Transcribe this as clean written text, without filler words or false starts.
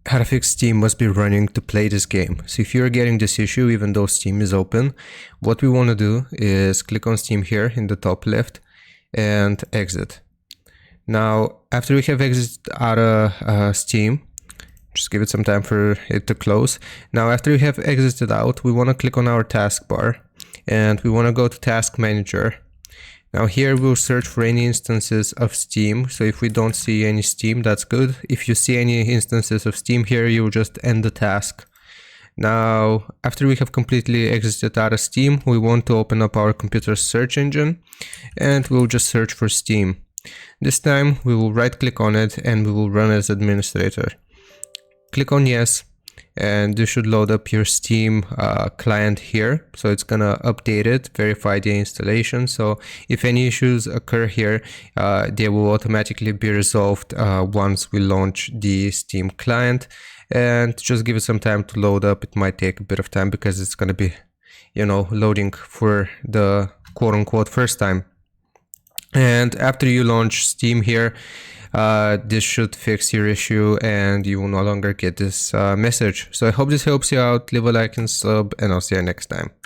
how to fix Steam must be running to play this game. So if you're getting this issue even though Steam is open, what we want to do is click on Steam here in the top left and exit. Now after we have exited out of Steam, just give it some time for it to close. Now after we have exited out, we want to click on our taskbar and we want to go to Task Manager. Now here we'll search for any instances of Steam. So if we don't see any Steam, that's good. If you see any instances of Steam here, you'll just end the task. Now, after we have completely exited out of Steam, we want to open up our computer's search engine and we'll just search for Steam. This time we will right click on it and we will run as administrator. Click on yes. And this should load up your Steam client here. So it's gonna update it, verify the installation. So if any issues occur here, they will automatically be resolved once we launch the Steam client. And just give it some time to load up. It might take a bit of time because it's gonna be, loading for the quote-unquote first time. And after you launch Steam here, this should fix your issue and you will no longer get this message. So I hope this helps you out. Leave a like and sub and I'll see you next time.